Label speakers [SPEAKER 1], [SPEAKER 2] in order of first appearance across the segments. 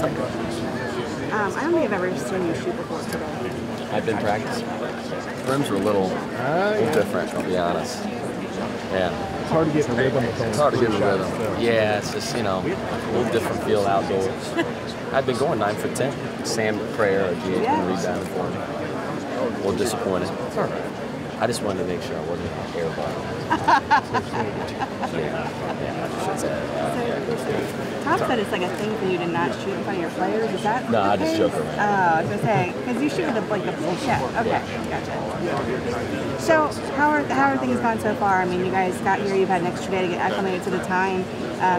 [SPEAKER 1] I don't think I've ever seen you shoot before today.
[SPEAKER 2] I've been practicing. Rims are a little different, I'll be honest. Yeah.
[SPEAKER 3] It's hard to get in the rhythm.
[SPEAKER 2] It's hard to get in the rhythm. Yeah, it's just, a little different feel outdoors. I've been going 9 for 10. Sam Prayer or GA's been rebounding for me. A little disappointed. It's all right. I just wanted to make sure I wasn't airball.
[SPEAKER 1] Tom said it's like a thing for you to not shoot in front of your players. Is that?
[SPEAKER 2] No, I just joke around.
[SPEAKER 1] Oh, I was gonna say because you shoot with the yeah. Okay, gotcha. So how are things gone so far? I mean, you guys got here. You've had an extra day to get acclimated to the time.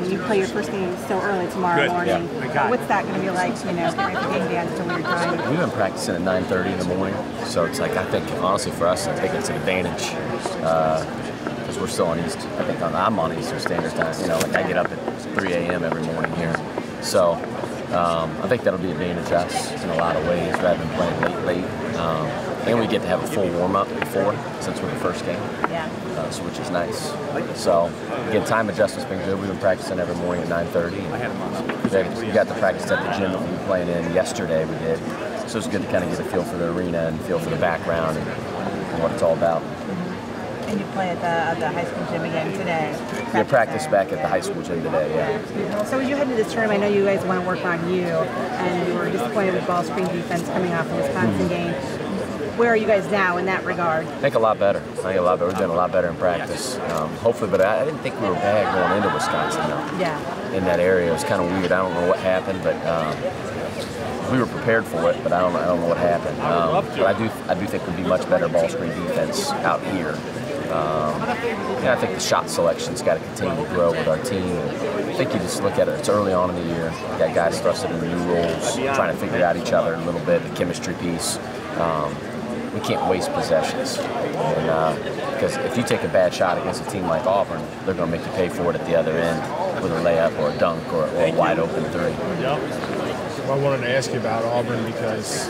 [SPEAKER 1] You play your first game so early tomorrow morning. Yeah. What's that going to be like? Getting ready for game day at a weird time.
[SPEAKER 2] We've been practicing at 9:30 in the morning, so it's like I think honestly for us, I think it's an advantage. Because we're still on East, I think I'm on Eastern Standard Time. Like I get up at 3 a.m. every morning here. So I think that'll be an advantage to us in a lot of ways rather than playing late. And we get to have a full warm-up before, since we're the first game, which is nice. So again, time adjustment's been good. We've been practicing every morning at 9:30. We got to practice at the gym that we were playing in yesterday, we did. So it's good to kind of get a feel for the arena and feel for the background and what it's all about.
[SPEAKER 1] And you play at the high school gym again today?
[SPEAKER 2] We practice back at the high school gym today, yeah.
[SPEAKER 1] So as you head into this tournament, I know you guys want to work on you, and you were disappointed with ball screen defense coming off the Wisconsin game. Where are you guys now in that regard?
[SPEAKER 2] I think a lot better. We've been a lot better in practice. Hopefully, but I didn't think we were bad going into Wisconsin, though.
[SPEAKER 1] Yeah. In
[SPEAKER 2] that area, it was kind of weird. I don't know what happened, but we were prepared for it. But I don't know what happened. But I do think we'd be much better ball screen defense out here. I think the shot selection's got to continue to grow with our team. I think you just look at it, it's early on in the year. You got guys thrusted into new roles, trying to figure out each other a little bit, the chemistry piece. We can't waste possessions. Because if you take a bad shot against a team like Auburn, they're going to make you pay for it at the other end with a layup or a dunk or a wide open three.
[SPEAKER 3] I wanted to ask you about Auburn because,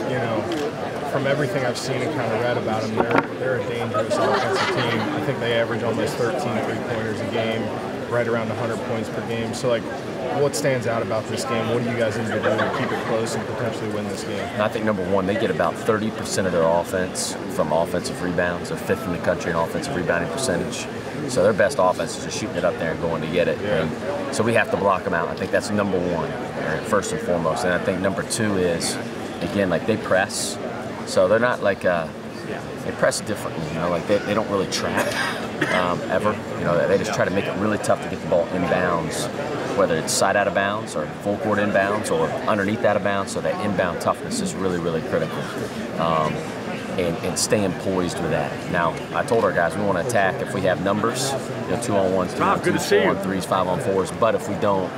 [SPEAKER 3] from everything I've seen and kind of read about them, they're a dangerous offensive team. I think they average almost 13 three-pointers a game, right around 100 points per game. So, what stands out about this game? What do you guys need to do to keep it close and potentially win this game?
[SPEAKER 2] I think, number one, they get about 30% of their offense from offensive rebounds. They're 5th in the country in offensive rebounding percentage. So their best offense is just shooting it up there and going to get it. Yeah. And so we have to block them out. I think that's number one, first and foremost. And I think number two is, again, they press. So they're not they press differently, they don't really trap ever. They just try to make it really tough to get the ball inbounds, whether it's side out of bounds or full court inbounds or underneath out of bounds. So that inbound toughness is really, really critical. And staying poised with that. Now, I told our guys we want to attack if we have numbers, 2-on-1s, 3-on-2s, 4-on-3s, 5-on-4s. But if we don't,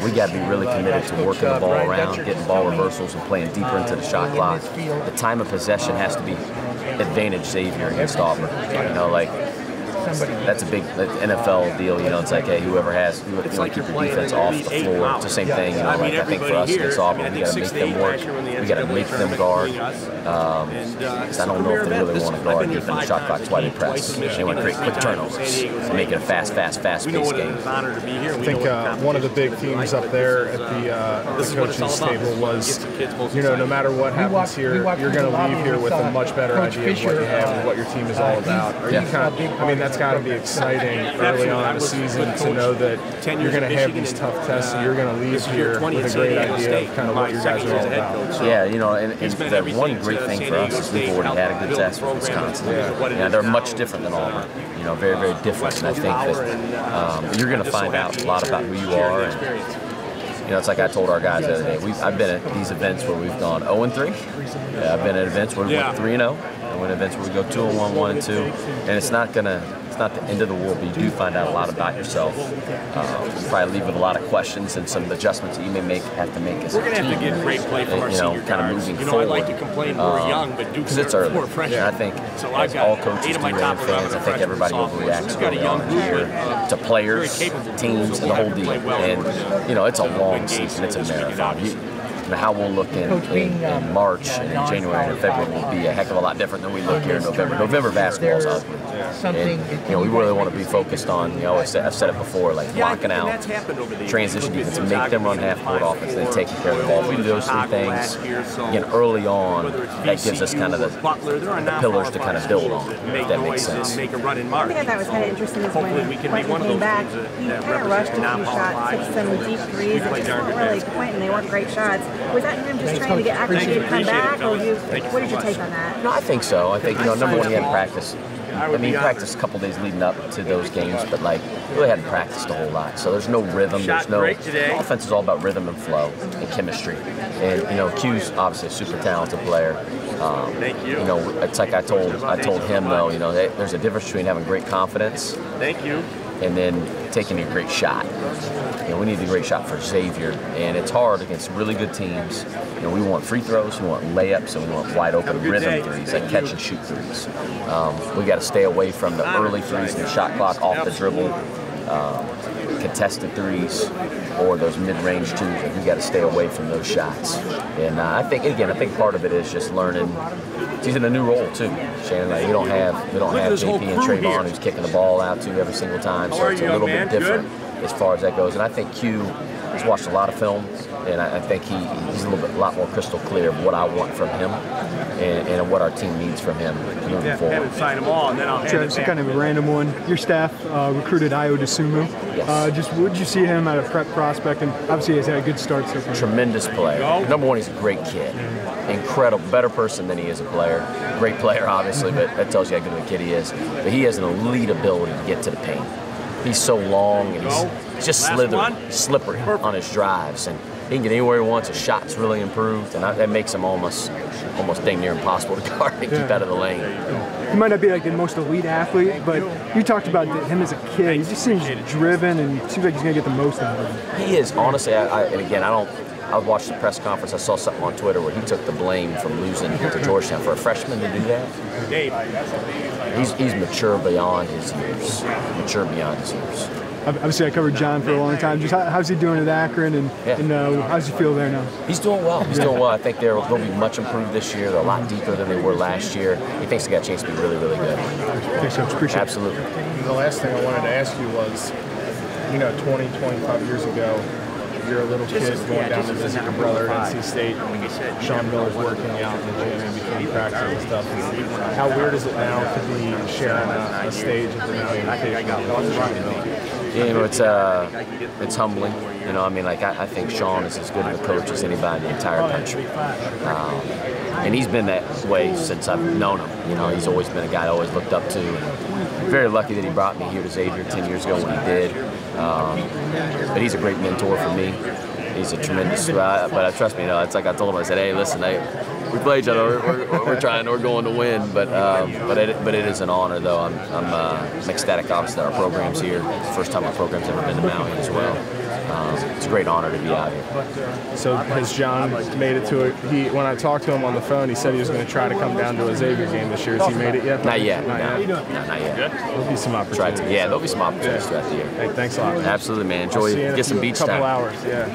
[SPEAKER 2] we got to be really committed to working the ball around, getting ball reversals, and playing deeper into the shot clock. The time of possession has to be advantage Xavier against Auburn. That's a big NFL deal. It's hey, whoever keep your defense off the floor. It's the same thing. I think for us against Auburn, we got to make them work. We got to make them guard. Because I don't know if they really want to guard deep in the shot clock. That's why they press. They want to create quick turnovers to make it a fast-paced game.
[SPEAKER 3] I think one of the big themes up there at the coaches' table was, no matter what happens here, you're going to leave here with a much better idea of what you have and what your team is all about. Are you that's got to be exciting early on in the season to know that you're going to have these tough tests and you're going to leave here with a great idea of kind of what you guys are all about.
[SPEAKER 2] Yeah, and the one great thing for us is we've already had a good test with Wisconsin. They're much different than Auburn. Very, very different. And I think that you're going to find out a lot about who you are. And, it's like I told our guys the other day. I've been at these events where we've gone 0-3. I've been at events where we went 3-0. And when events where we go 2-1, 1-2. And it's not the end of the world, but you do find out a lot about yourself. You probably leave with a lot of questions and some adjustments that you may have to make as a team.
[SPEAKER 4] We're going to have to get great play from our senior
[SPEAKER 2] kind of moving forward.
[SPEAKER 4] I like to complain we're young, but Duke's
[SPEAKER 2] it's early.
[SPEAKER 4] We're fresh.
[SPEAKER 2] I think as all coaches do and fans, I think everybody overreacts early on in the year to players, teams, and the whole deal. And, it's a long season. It's a marathon. How we'll look in March and in January and February will be a heck of a lot different than we look here in November. November basketball is ugly. And, we really want to be focused on, I've said it before, like blocking out, transition defense, make them run half-court offense, and then taking care of the ball. If we do those three things, again, early on, that gives us kind of the pillars to kind of build on, if that makes sense.
[SPEAKER 1] One thing I thought was kind of interesting is when Quentin came back, he kind of rushed a few shots, took some deep threes, and just weren't really Quentin. They weren't great shots. Was that him just trying to get acclimated to come back, or what did you take on that?
[SPEAKER 2] No, I think so. I think, number one, he hadn't practiced. I mean, he practiced a couple days leading up to those games, but really hadn't practiced a whole lot. So there's no rhythm. There's no offense is all about rhythm and flow and chemistry. And Q's obviously a super talented player.
[SPEAKER 4] Thank you.
[SPEAKER 2] It's like I told him though. There's a difference between having great confidence.
[SPEAKER 4] Thank you.
[SPEAKER 2] And then taking a great shot. We need a great shot for Xavier, and it's hard against really good teams. We want free throws, we want layups, and we want wide open rhythm threes, like catch and shoot threes. We got to stay away from the early threes and the shot clock, off the dribble, contested threes, or those mid-range twos. We got to stay away from those shots. And I think part of it is just learning. He's in a new role too, Shannon. We don't have JP and Trayvon who's kicking the ball out to every single time, so it's a little bit different as far as that goes. And I think Q has watched a lot of film, and I think he's a lot more crystal clear of what I want from him and what our team needs from him moving forward.
[SPEAKER 5] Travis, kind of a random one. Your staff recruited Ayo DeSumo.
[SPEAKER 2] Yes.
[SPEAKER 5] Just would you see him at a prep prospect, and obviously he's had a good start so far.
[SPEAKER 2] Tremendous player. Number one, he's a great kid. Incredible, better person than he is a player. Great player, obviously, but that tells you how good of a kid he is. But he has an elite ability to get to the paint. He's so long and he's just slippery on his drives, and he can get anywhere he wants. His shot's really improved, and that makes him almost dang near impossible to guard and keep out of the lane.
[SPEAKER 5] He might not be like the most elite athlete, but you talked about him as a kid. He just seems driven, and seems like he's going to get the most out of him.
[SPEAKER 2] He is, honestly. I watched the press conference. I saw something on Twitter where he took the blame from losing to Georgetown. For a freshman to do that, he's mature beyond his years.
[SPEAKER 5] Obviously, I covered John for a long time. Just how's he doing at Akron, and how's he feel there now?
[SPEAKER 2] He's doing well. I think they'll be much improved this year. They're a lot deeper than they were last year. He thinks they got a chance to be really, really good.
[SPEAKER 5] Okay, so appreciate
[SPEAKER 2] Absolutely.
[SPEAKER 3] The last thing I wanted to ask you was, 20, 25 years ago, you're a little kid going down to visit your brother at NC State. Sean Miller's working out in the gym in between practice and stuff. How weird is it now to be sharing a stage at the Maui Invitational?
[SPEAKER 2] It's humbling. I think Sean is as good of a coach as anybody in the entire country. And he's been that way since I've known him. He's always been a guy I always looked up to. Very lucky that he brought me here to Xavier 10 years ago when he did. But he's a great mentor for me. He's a tremendous, but trust me, it's like I told him, I said, hey, listen, we play each other, we're going to win, but it is an honor though. I'm ecstatic, obviously, that our program's here. First time our program's ever been to Maui as well. It's a great honor to be out here.
[SPEAKER 3] So has John made it to it? When I talked to him on the phone, he said he was going to try to come down to a Xavier game this year. Has he made it yet?
[SPEAKER 2] Not yet.
[SPEAKER 3] Not
[SPEAKER 2] yet.
[SPEAKER 3] There'll be some opportunities.
[SPEAKER 2] There'll be some opportunities throughout the year.
[SPEAKER 3] Hey, thanks a lot.
[SPEAKER 2] Absolutely, man. Enjoy. Get some beach time.
[SPEAKER 3] Couple hours. Yeah.